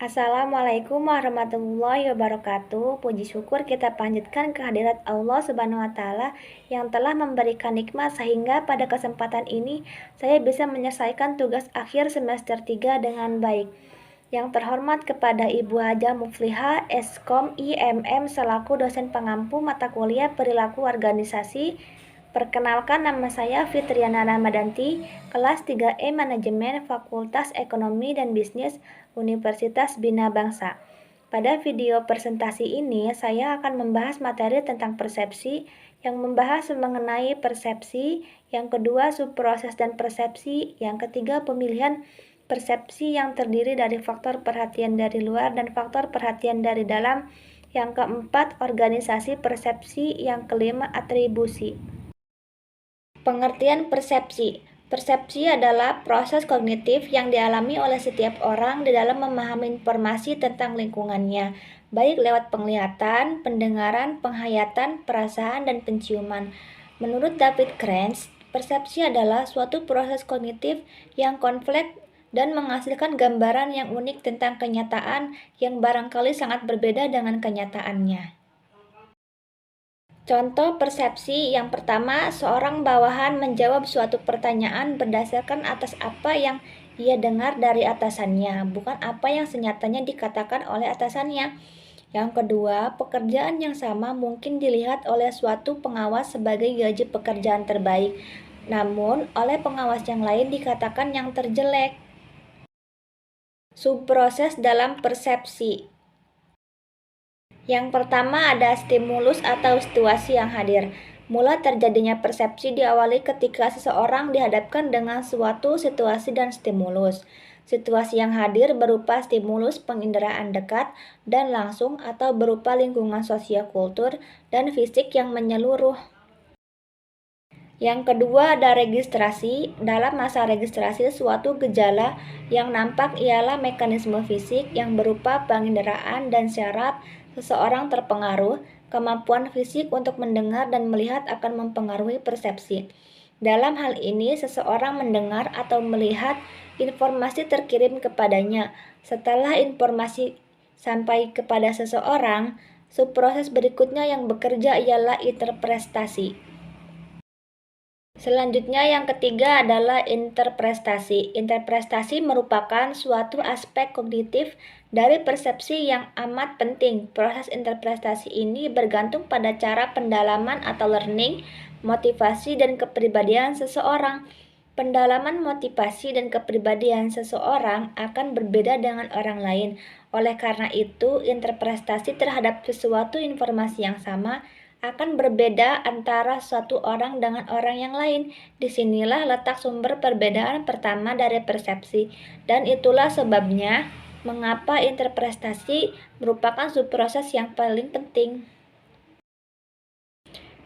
Assalamualaikum warahmatullahi wabarakatuh. Puji syukur kita panjatkan kehadirat Allah Subhanahu wa Ta'ala yang telah memberikan nikmat sehingga pada kesempatan ini saya bisa menyelesaikan tugas akhir semester 3 dengan baik. Yang terhormat kepada Ibu Haja Mufliha Eskom IMM selaku dosen pengampu mata kuliah perilaku organisasi. Perkenalkan, nama saya Fitriana Ramadanti, kelas 3E Manajemen Fakultas Ekonomi dan Bisnis Universitas Bina Bangsa. Pada video presentasi ini, saya akan membahas materi tentang persepsi, yang membahas mengenai persepsi, yang kedua subproses dan persepsi, yang ketiga pemilihan persepsi yang terdiri dari faktor perhatian dari luar dan faktor perhatian dari dalam, yang keempat organisasi persepsi, yang kelima atribusi. Pengertian persepsi. Persepsi adalah proses kognitif yang dialami oleh setiap orang di dalam memahami informasi tentang lingkungannya, baik lewat penglihatan, pendengaran, penghayatan, perasaan, dan penciuman. Menurut David Krantz, persepsi adalah suatu proses kognitif yang kompleks dan menghasilkan gambaran yang unik tentang kenyataan yang barangkali sangat berbeda dengan kenyataannya. Contoh persepsi yang pertama, seorang bawahan menjawab suatu pertanyaan berdasarkan atas apa yang ia dengar dari atasannya, bukan apa yang senyatanya dikatakan oleh atasannya. Yang kedua, pekerjaan yang sama mungkin dilihat oleh suatu pengawas sebagai gaji pekerjaan terbaik, namun oleh pengawas yang lain dikatakan yang terjelek. Subproses dalam persepsi. Yang pertama ada stimulus atau situasi yang hadir. Mula terjadinya persepsi diawali ketika seseorang dihadapkan dengan suatu situasi dan stimulus. Situasi yang hadir berupa stimulus penginderaan dekat dan langsung atau berupa lingkungan sosial kultur dan fisik yang menyeluruh. Yang kedua ada registrasi. Dalam masa registrasi, suatu gejala yang nampak ialah mekanisme fisik yang berupa penginderaan dan syaraf seseorang terpengaruh. Kemampuan fisik untuk mendengar dan melihat akan mempengaruhi persepsi. Dalam hal ini, seseorang mendengar atau melihat informasi terkirim kepadanya. Setelah informasi sampai kepada seseorang, subproses berikutnya yang bekerja ialah interpretasi. Selanjutnya yang ketiga adalah interpretasi. Interpretasi merupakan suatu aspek kognitif dari persepsi yang amat penting. Proses interpretasi ini bergantung pada cara pendalaman atau learning, motivasi, dan kepribadian seseorang. Pendalaman motivasi dan kepribadian seseorang akan berbeda dengan orang lain. Oleh karena itu, interpretasi terhadap sesuatu informasi yang sama akan berbeda antara satu orang dengan orang yang lain. Disinilah letak sumber perbedaan pertama dari persepsi, dan itulah sebabnya mengapa interpretasi merupakan subproses yang paling penting.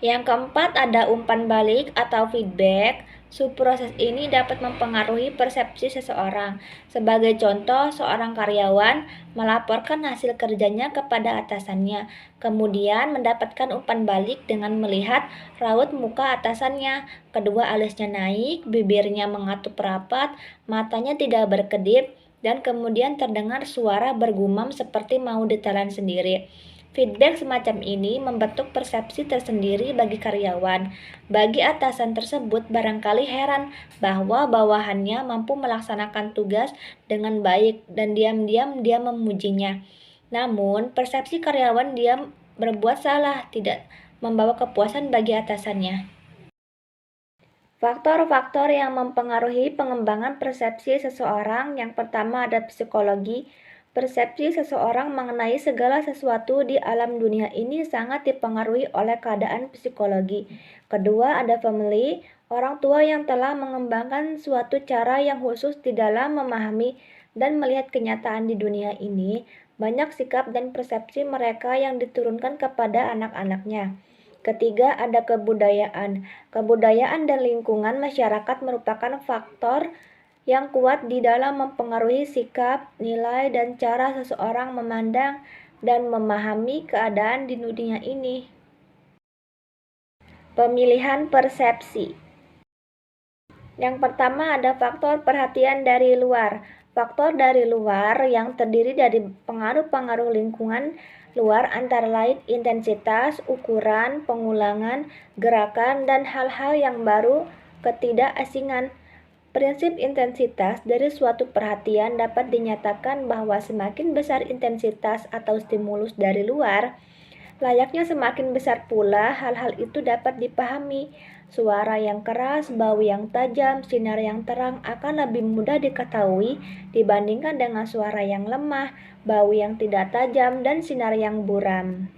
Yang keempat ada umpan balik atau feedback. Subproses ini dapat mempengaruhi persepsi seseorang. Sebagai contoh, seorang karyawan melaporkan hasil kerjanya kepada atasannya, kemudian mendapatkan umpan balik dengan melihat raut muka atasannya. Kedua alisnya naik, bibirnya mengatup rapat, matanya tidak berkedip, dan kemudian terdengar suara bergumam seperti mau ditelan sendiri. Feedback semacam ini membentuk persepsi tersendiri bagi karyawan. Bagi atasan tersebut barangkali heran bahwa bawahannya mampu melaksanakan tugas dengan baik dan diam-diam dia memujinya. Namun, persepsi karyawan dia berbuat salah tidak membawa kepuasan bagi atasannya. Faktor-faktor yang mempengaruhi pengembangan persepsi seseorang, yang pertama ada psikologi. Persepsi seseorang mengenai segala sesuatu di alam dunia ini sangat dipengaruhi oleh keadaan psikologi. Kedua ada family, orang tua yang telah mengembangkan suatu cara yang khusus di dalam memahami dan melihat kenyataan di dunia ini. Banyak sikap dan persepsi mereka yang diturunkan kepada anak-anaknya. Ketiga ada kebudayaan. Kebudayaan dan lingkungan masyarakat merupakan faktor yang kuat di dalam mempengaruhi sikap, nilai, dan cara seseorang memandang dan memahami keadaan di dunia ini. Pemilihan persepsi. Yang pertama ada faktor perhatian dari luar. Faktor dari luar yang terdiri dari pengaruh-pengaruh lingkungan luar antara lain intensitas, ukuran, pengulangan, gerakan, dan hal-hal yang baru ketidakasingan. Prinsip intensitas dari suatu perhatian dapat dinyatakan bahwa semakin besar intensitas atau stimulus dari luar, layaknya semakin besar pula hal-hal itu dapat dipahami. Suara yang keras, bau yang tajam, sinar yang terang akan lebih mudah diketahui dibandingkan dengan suara yang lemah, bau yang tidak tajam, dan sinar yang buram.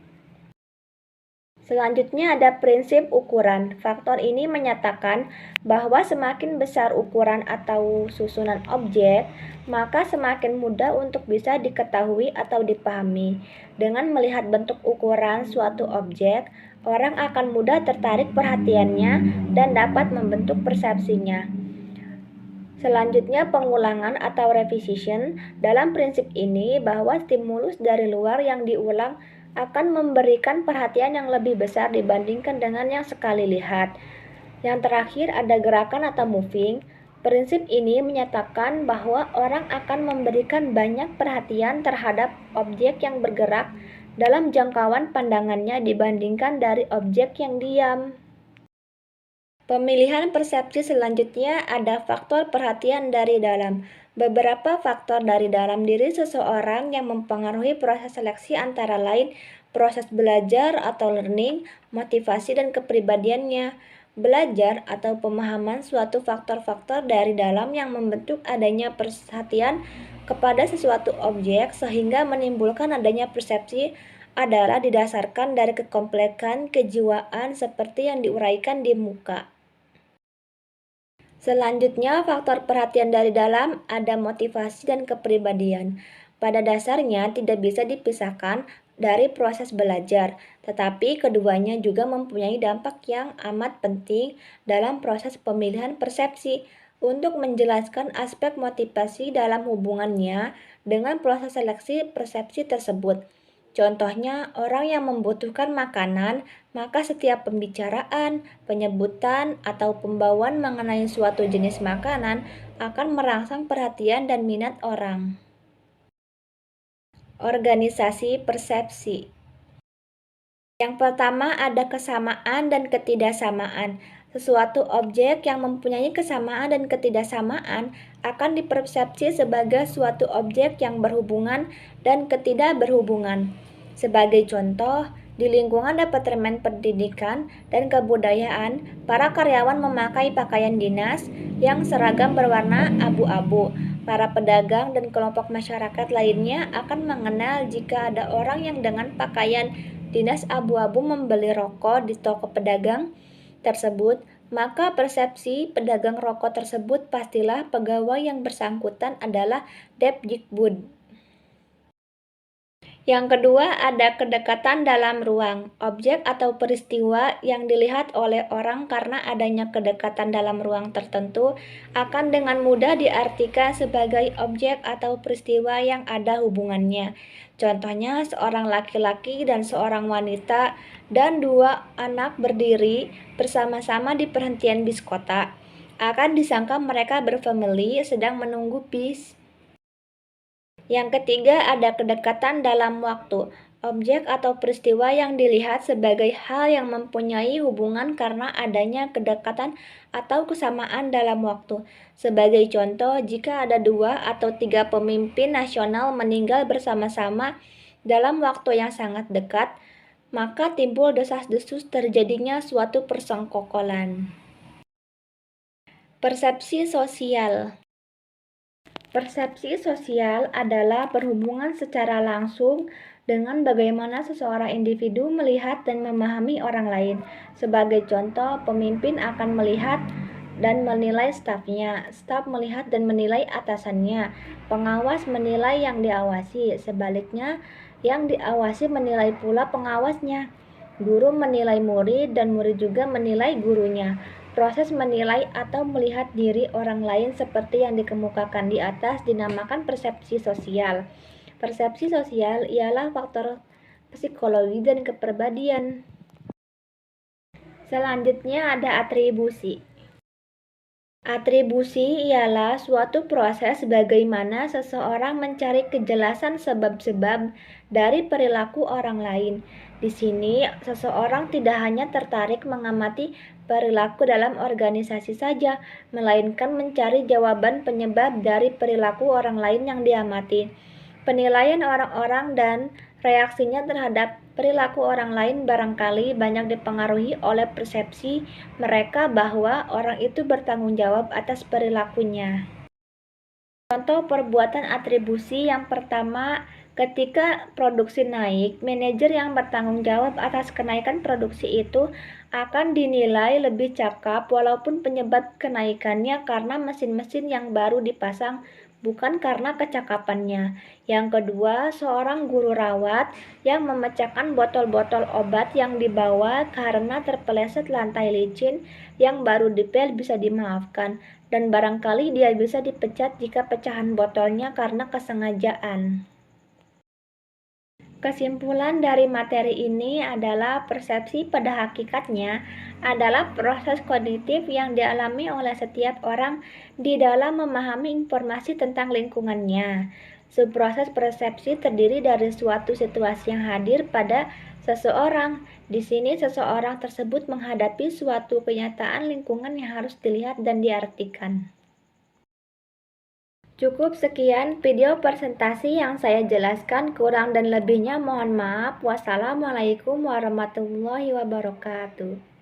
Selanjutnya ada prinsip ukuran. Faktor ini menyatakan bahwa semakin besar ukuran atau susunan objek, maka semakin mudah untuk bisa diketahui atau dipahami. Dengan melihat bentuk ukuran suatu objek, orang akan mudah tertarik perhatiannya dan dapat membentuk persepsinya. Selanjutnya pengulangan atau repetition. Dalam prinsip ini bahwa stimulus dari luar yang diulang akan memberikan perhatian yang lebih besar dibandingkan dengan yang sekali lihat. Yang terakhir ada gerakan atau moving. Prinsip ini menyatakan bahwa orang akan memberikan banyak perhatian terhadap objek yang bergerak dalam jangkauan pandangannya dibandingkan dari objek yang diam. Pemilihan persepsi selanjutnya ada faktor perhatian dari dalam. Beberapa faktor dari dalam diri seseorang yang mempengaruhi proses seleksi antara lain proses belajar atau learning, motivasi dan kepribadiannya. Belajar atau pemahaman suatu faktor-faktor dari dalam yang membentuk adanya perhatian kepada sesuatu objek sehingga menimbulkan adanya persepsi adalah didasarkan dari kekomplekan kejiwaan seperti yang diuraikan di muka. Selanjutnya, faktor perhatian dari dalam ada motivasi dan kepribadian. Pada dasarnya tidak bisa dipisahkan dari proses belajar, tetapi keduanya juga mempunyai dampak yang amat penting dalam proses pemilihan persepsi. Untuk menjelaskan aspek motivasi dalam hubungannya dengan proses seleksi persepsi tersebut. Contohnya, orang yang membutuhkan makanan, maka setiap pembicaraan, penyebutan, atau pembawaan mengenai suatu jenis makanan akan merangsang perhatian dan minat orang. Organisasi persepsi. Yang pertama ada kesamaan dan ketidaksamaan. Sesuatu objek yang mempunyai kesamaan dan ketidaksamaan akan dipersepsi sebagai suatu objek yang berhubungan dan ketidakberhubungan. Sebagai contoh, di lingkungan Departemen Pendidikan dan Kebudayaan, para karyawan memakai pakaian dinas yang seragam berwarna abu-abu. Para pedagang dan kelompok masyarakat lainnya akan mengenal jika ada orang yang dengan pakaian dinas abu-abu membeli rokok di toko pedagang tersebut, maka persepsi pedagang rokok tersebut pastilah pegawai yang bersangkutan adalah Depdikbud. Yang kedua ada kedekatan dalam ruang. Objek atau peristiwa yang dilihat oleh orang karena adanya kedekatan dalam ruang tertentu akan dengan mudah diartikan sebagai objek atau peristiwa yang ada hubungannya. Contohnya seorang laki-laki dan seorang wanita dan dua anak berdiri bersama-sama di perhentian bis kota. Akan disangka mereka berfamili sedang menunggu bis. Yang ketiga ada kedekatan dalam waktu. Objek atau peristiwa yang dilihat sebagai hal yang mempunyai hubungan karena adanya kedekatan atau kesamaan dalam waktu. Sebagai contoh, jika ada 2 atau 3 pemimpin nasional meninggal bersama-sama dalam waktu yang sangat dekat, maka timbul desas-desus terjadinya suatu persengkokolan. Persepsi sosial. Persepsi sosial adalah berhubungan secara langsung dengan bagaimana seseorang individu melihat dan memahami orang lain. Sebagai contoh, pemimpin akan melihat dan menilai stafnya, staf melihat dan menilai atasannya, pengawas menilai yang diawasi, sebaliknya yang diawasi menilai pula pengawasnya. Guru menilai murid dan murid juga menilai gurunya. Proses menilai atau melihat diri orang lain seperti yang dikemukakan di atas dinamakan persepsi sosial. Persepsi sosial ialah faktor psikologi dan kepribadian. Selanjutnya ada atribusi. Atribusi ialah suatu proses bagaimana seseorang mencari kejelasan sebab-sebab dari perilaku orang lain. Di sini, seseorang tidak hanya tertarik mengamati perilaku dalam organisasi saja, melainkan mencari jawaban penyebab dari perilaku orang lain yang diamati. Penilaian orang-orang dan reaksinya terhadap perilaku orang lain barangkali banyak dipengaruhi oleh persepsi mereka bahwa orang itu bertanggung jawab atas perilakunya. Contoh perbuatan atribusi yang pertama, ketika produksi naik, manajer yang bertanggung jawab atas kenaikan produksi itu akan dinilai lebih cakap walaupun penyebab kenaikannya karena mesin-mesin yang baru dipasang, bukan karena kecakapannya. Yang kedua, seorang guru rawat yang memecahkan botol-botol obat yang dibawa karena terpeleset lantai licin yang baru dipel bisa dimaafkan, dan barangkali dia bisa dipecat jika pecahan botolnya karena kesengajaan. Kesimpulan dari materi ini adalah persepsi pada hakikatnya adalah proses kognitif yang dialami oleh setiap orang di dalam memahami informasi tentang lingkungannya. Proses persepsi terdiri dari suatu situasi yang hadir pada seseorang. Di sini seseorang tersebut menghadapi suatu kenyataan lingkungan yang harus dilihat dan diartikan. Cukup sekian video presentasi yang saya jelaskan, kurang dan lebihnya mohon maaf. Wassalamualaikum warahmatullahi wabarakatuh.